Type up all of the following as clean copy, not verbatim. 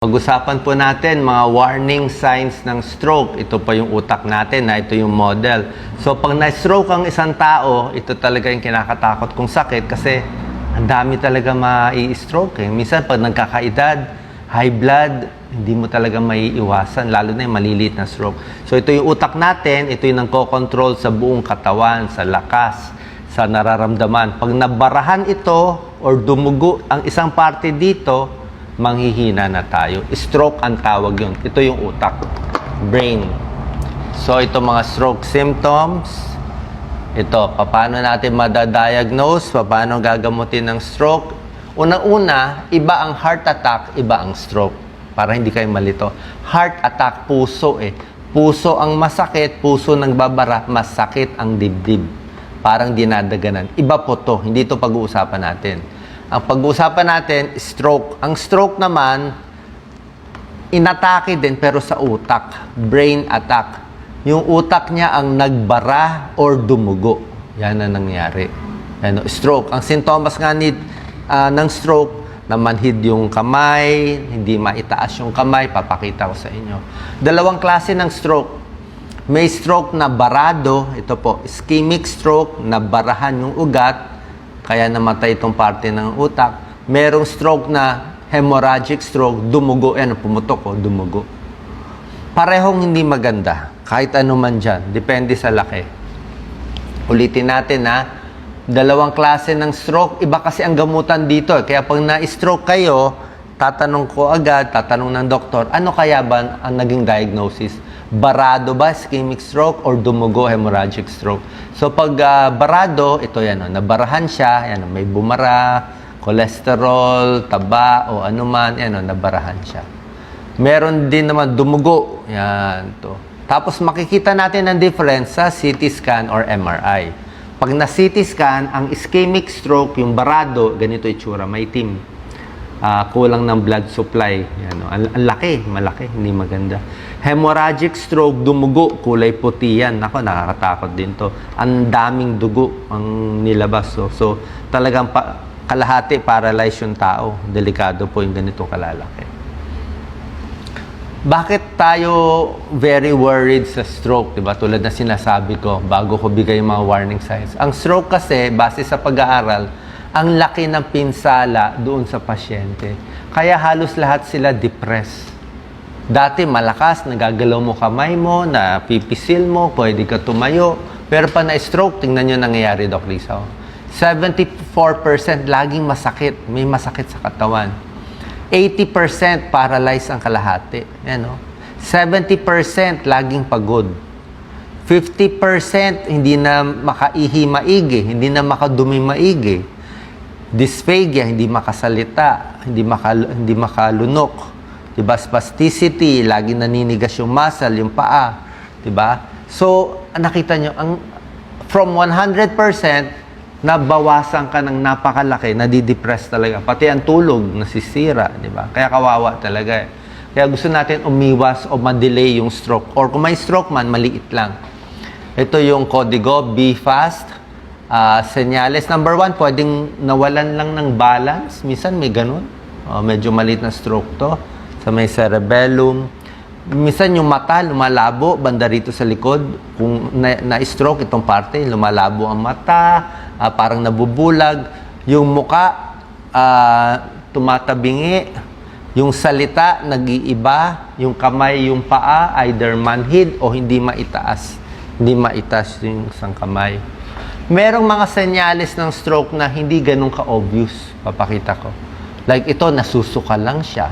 Pag-usapan po natin mga warning signs ng stroke. Ito pa yung utak natin, ito yung model. So pag na-stroke ang isang tao, ito talaga yung kinakatakot kong sakit kasi ang dami talaga mai-stroke. Minsan pag nagkakaedad, high blood, hindi mo talaga maiiwasan, lalo na yung maliliit na stroke. So ito yung utak natin, ito yung nangko-control sa buong katawan, sa lakas, sa nararamdaman. Pag nabarahan ito or dumugo ang isang parte dito, manghihina na tayo. Stroke ang tawag yun. Ito yung utak, brain. So, ito mga stroke symptoms. Ito, paano natin madadiagnose, paano gagamutin ng stroke. Unang-una, iba ang heart attack, iba ang stroke. Para hindi kayo malito. Heart attack, puso eh. Puso ang masakit, puso nagbabara, masakit ang dibdib. Parang dinadaganan. Iba po to, hindi ito pag-uusapan natin. Ang pag-uusapan natin, stroke. Ang stroke naman, inatake din pero sa utak. Brain attack. Yung utak niya ang nagbara or dumugo. Yan ang nangyari. Ano, stroke. Ang sintomas nga ng stroke, namanhid yung kamay, hindi maitaas yung kamay, papakita ko sa inyo. Dalawang klase ng stroke. May stroke na barado, ito po, ischemic stroke, na barahan yung ugat, kaya namatay itong parte ng utak. Merong stroke na hemorrhagic stroke, dumugo, pumutok o dumugo. Parehong hindi maganda, kahit ano man dyan, depende sa laki. Ulitin natin dalawang klase ng stroke, iba kasi ang gamutan dito. Kaya pag na-stroke kayo, tatanong ko agad, tatanong ng doktor, ano kaya ba ang naging diagnosis? Barado ba, ischemic stroke, or dumugo, hemorrhagic stroke? So pag barado, ito nabarahan siya, may bumara, cholesterol, taba, o anuman, nabarahan siya. Meron din naman dumugo, to. Tapos makikita natin ang difference sa CT scan or MRI. Pag na CT scan, ang ischemic stroke, yung barado, ganito itsura, may itim. Kulang ng blood supply. Ang laki, malaki, hindi maganda. Hemorrhagic stroke, dumugo, kulay puti yan. Ako, nakakatakot din to. Ang daming dugo ang nilabas. So talagang kalahati paralyzed yung tao. Delikado po yung ganito kalalaki. Bakit tayo very worried sa stroke? Diba? Tulad na sinasabi ko, bago ko bigay yung mga warning signs. Ang stroke kasi, base sa pag-aaral, ang laki ng pinsala doon sa pasyente. Kaya halos lahat sila depressed. Dati malakas, nagagalaw mo kamay mo, napipisil mo, pwede ka tumayo. Pero pa na-stroke, tingnan nyo nangyayari, Doc Lisa. 74% laging masakit. May masakit sa katawan. 80% paralyzed ang kalahati. 70% laging pagod. 50% hindi na makaihi maigi, hindi na makadumi maigi. Dysphagia, hindi makasalita, hindi makalunok. Diba? Spasticity, lagi naninigas yung muscle, yung paa. Diba? So, nakita nyo, from 100%, nabawasan ka ng napakalaki, nadidepress talaga. Pati ang tulog, nasisira. Diba? Kaya kawawa talaga. Kaya gusto natin umiwas o ma-delay yung stroke. Or kung may stroke man, maliit lang. Ito yung kodigo, be fast. Senyales. Number 1, pwedeng nawalan lang ng balance. Minsan may ganun. Medyo maliit na stroke to. Sa may cerebellum. Minsan yung mata, lumalabo, banda rito sa likod. Kung na-stroke itong parte, lumalabo ang mata, parang nabubulag. Yung muka, tumatabingi. Yung salita, nag-iiba. Yung kamay, yung paa, either manhid o hindi maitaas. Hindi maitaas yung isang kamay. Merong mga senyales ng stroke na hindi ganun ka-obvious. Papakita ko. Like ito, nasusuka lang siya.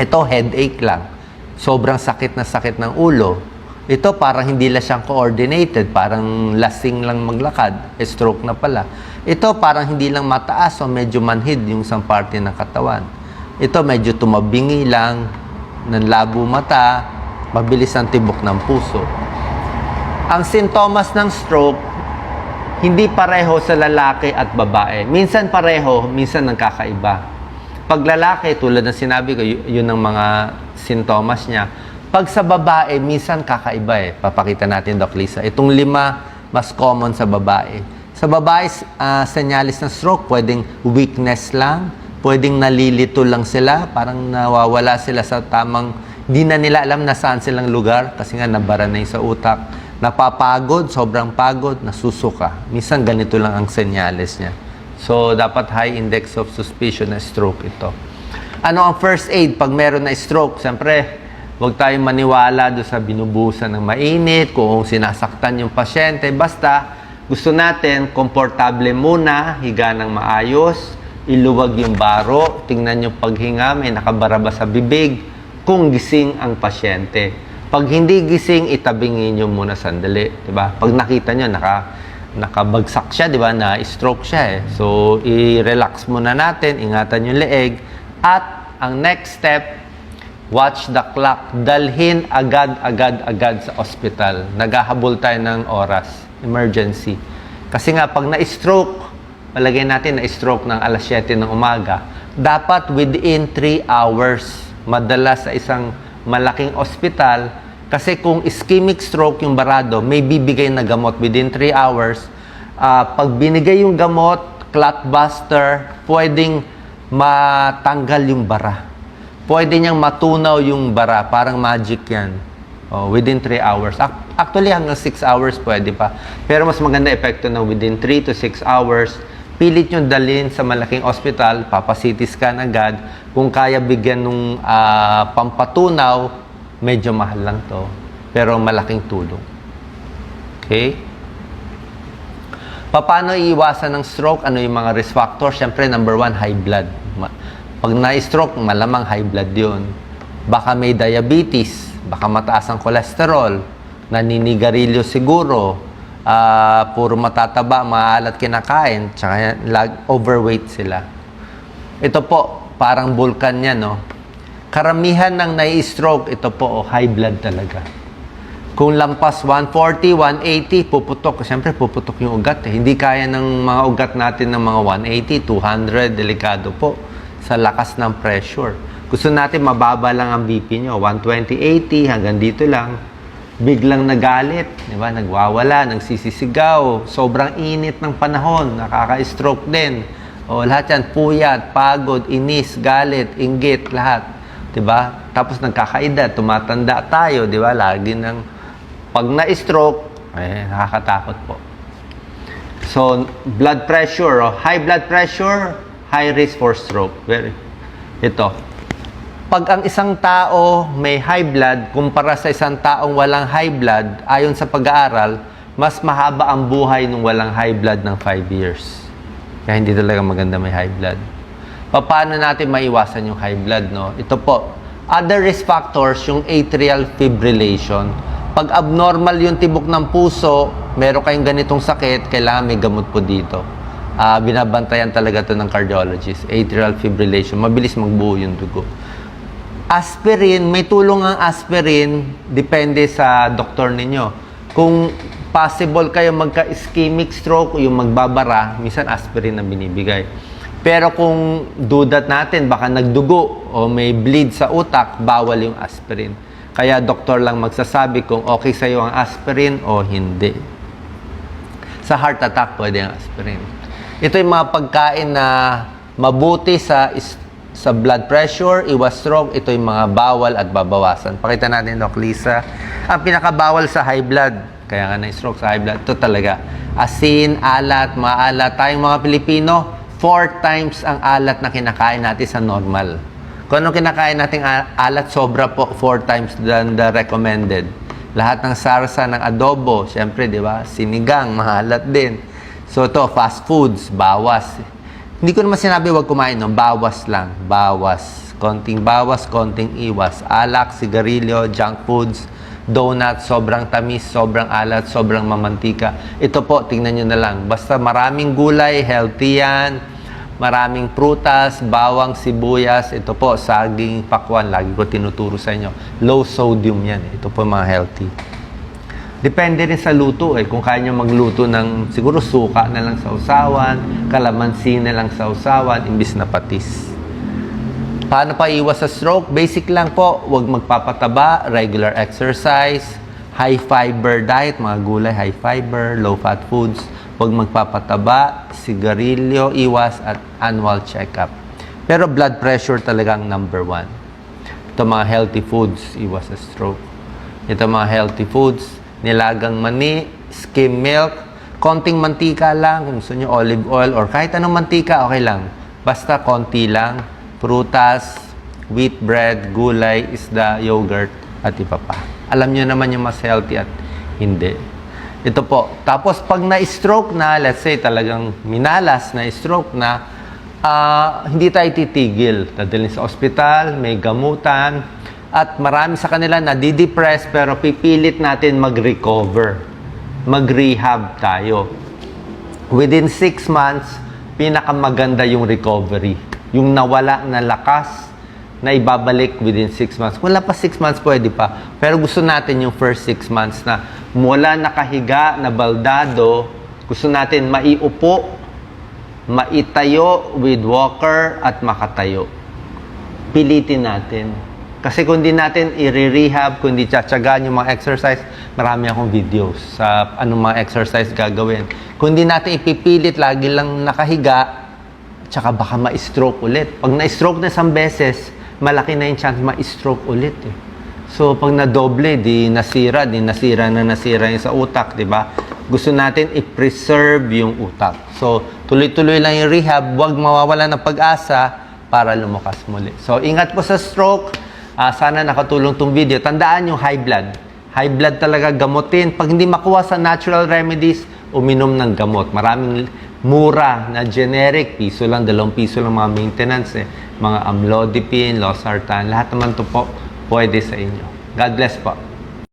Ito, headache lang. Sobrang sakit ng ulo. Ito, parang hindi lang siyang coordinated. Parang lasing lang maglakad. Stroke na pala. Ito, parang hindi lang mataas o medyo manhid yung isang parte ng katawan. Ito, medyo tumabingi lang, nanlabo mata, mabilis ang tibok ng puso. Ang sintomas ng stroke, hindi pareho sa lalaki at babae. Minsan pareho, minsan nagkakaiba. Pag lalaki, tulad ng sinabi ko, yun ang mga sintomas niya. Pag sa babae, minsan kakaiba Papakita natin, Doc Lisa. Itong 5, mas common sa babae. Sa babae, senyalis ng stroke, pwedeng weakness lang, pwedeng nalilito lang sila, parang nawawala sila sa tamang, di na nila alam na saan silang lugar kasi nga nabara na yung sa utak. Napapagod, sobrang pagod, nasusuka. Minsan ganito lang ang senyales niya. So, dapat high index of suspicion na stroke ito. Ano ang first aid pag meron na stroke? Siyempre, huwag tayong maniwala doon sa binubusan ng mainit, kung sinasaktan yung pasyente. Basta, gusto natin, komportable muna, higa ng maayos, iluwag yung baro, tingnan yung paghinga, may nakabara ba sa bibig, kung gising ang pasyente. Pag hindi gising, itabingin nyo muna sandali. Diba? Pag nakita nyo, nakabagsak siya, di ba? Na-stroke siya eh. So, i-relax muna natin, ingatan yung leeg. At, ang next step, watch the clock. Dalhin agad sa ospital. Naghahabol tayo ng oras. Emergency. Kasi nga, pag na-stroke, malagay natin na-stroke ng alas 7 ng umaga, dapat within 3 hours, madalas sa isang malaking ospital, kasi kung ischemic stroke yung barado, may bibigay na gamot within 3 hours. Pag binigay yung gamot, clot buster, pwedeng matanggal yung bara. Pwede niyang matunaw yung bara. Parang magic yan. Within 3 hours. Actually, hanggang 6 hours pwede pa. Pero mas maganda epekto na within 3 to 6 hours. Pilit nyo dalhin sa malaking ospital, papa-CT scan agad. Kung kaya bigyan ng pampatunaw, medyo mahal lang to. Pero malaking tulong. Okay? Paano iiwasan ng stroke? Ano yung mga risk factors? Siyempre, number 1, high blood. Pag na-stroke, malamang high blood yun. Baka may diabetes, baka mataas ang kolesterol, naninigarilyo siguro, puro matataba, maalat kinakain, tsaka overweight sila. Ito po, parang bulkan yan, no? Karamihan ng nai-stroke, ito po, high blood talaga. Kung lampas 140, 180, puputok. Siyempre, puputok yung ugat. Hindi kaya ng mga ugat natin ng mga 180, 200, delikado po. Sa lakas ng pressure. Gusto natin mababa lang ang BP nyo. 120, 80, hanggang dito lang. Biglang nagalit, di ba? Nagwawala, nagsisisigaw. Sobrang init ng panahon, nakaka-stroke din. O lahat yan, puyat, pagod, inis, galit, inggit, lahat. Diba? Tapos nagkakaedad, tumatanda tayo, di ba? Lagi nang pag na-stroke, nakakatakot po. So, blood pressure, high blood pressure, high risk for stroke. Ito. Pag ang isang tao may high blood, kumpara sa isang taong walang high blood, ayon sa pag-aaral, mas mahaba ang buhay nung walang high blood ng 5 years. Kaya hindi talaga maganda may high blood. Paano natin maiwasan yung high blood, no? Ito po. Other risk factors, yung atrial fibrillation. Pag abnormal yung tibok ng puso, meron kayong ganitong sakit, kailangan may gamot po dito. Binabantayan talaga to ng cardiologist. Atrial fibrillation. Mabilis magbuo yung dugo. Aspirin, may tulong ang aspirin, depende sa doktor ninyo. Kung possible kayo magka-ischemic stroke, yung magbabara, minsan aspirin ang binibigay. Pero kung dudat natin, baka nagdugo o may bleed sa utak, bawal yung aspirin. Kaya doktor lang magsasabi kung okay sa'yo ang aspirin o hindi. Sa heart attack, pwede ang aspirin. Ito yung mga pagkain na mabuti sa blood pressure, iwas stroke. Ito yung mga bawal at babawasan. Pakita natin, Doc Lisa. Ang pinakabawal sa high blood, kaya nga na-stroke sa high blood, ito talaga. Asin, alat, maalat. Tayong mga Pilipino, 4 times ang alat na kinakain natin sa normal. Kung anong kinakain natin alat, sobra po 4 times than the recommended. Lahat ng sarsa, ng adobo, syempre, di ba? Sinigang, mahalat din. So, ito, fast foods, bawas. Hindi ko naman sinabi huwag kumain, no? Bawas lang. Bawas. Konting bawas, konting iwas. Alak, sigarilyo, junk foods, donut, sobrang tamis, sobrang alat, sobrang mamantika. Ito po, tingnan nyo na lang. Basta maraming gulay, healthy yan. Maraming prutas, bawang, sibuyas. Ito po, saging, pakwan. Lagi ko tinuturo sa inyo. Low sodium yan. Ito po mga healthy. Depende rin sa luto eh. Kung kaya nyo magluto ng siguro suka na lang sa usawan, kalamansi na lang sa usawan, imbis na patis. Paano pa iwas sa stroke? Basic lang po. Huwag magpapataba, regular exercise, high fiber diet, mga gulay, high fiber, low fat foods. Huwag magpapataba, sigarilyo, iwas, at annual check-up. Pero blood pressure talagang number 1. Ito mga healthy foods, iwas sa stroke. Ito mga healthy foods, nilagang mani, skim milk, konting mantika lang, kung gusto nyo olive oil or kahit anong mantika, okay lang. Basta konti lang, prutas, wheat bread, gulay, isda, yogurt, at iba pa. Alam nyo naman yung mas healthy at hindi. Ito po. Tapos pag na-stroke na, let's say talagang minalas na stroke na, hindi tayo titigil. Dadalhin sa ospital, may gamutan, at marami sa kanila na di-depress pero pipilit natin mag-recover. Mag-rehab tayo. Within 6 months, pinakamaganda yung recovery. Yung nawala na lakas na ibabalik within 6 months. Wala pa 6 months, pwede pa. Pero gusto natin yung first 6 months na mula nakahiga, na baldado, gusto natin maiupo, maitayo with walker at makatayo. Pilitin natin. Kasi kung di natin i-rehab, kung di tsatsagaan yung mga exercise, marami akong videos sa anong mga exercise gagawin. Kung di natin ipipilit, lagi lang nakahiga, tsaka baka ma-stroke ulit. Pag na-stroke na isang beses, malaki na yung chance ma-stroke ulit eh. So, pag na-doble, di nasira yung sa utak, di ba? Gusto natin i-preserve yung utak. So, tuloy-tuloy lang yung rehab, huwag mawawala ng pag-asa para lumakas muli. So, ingat po sa stroke. Sana nakatulong tong video. Tandaan yung high blood. High blood talaga gamutin. Pag hindi makuha sa natural remedies, uminom ng gamot. Maraming mura na generic. Piso lang, 2 piso lang mga maintenance eh. Mga amlodipine, losartan. Lahat naman to po pwede sa inyo. God bless po.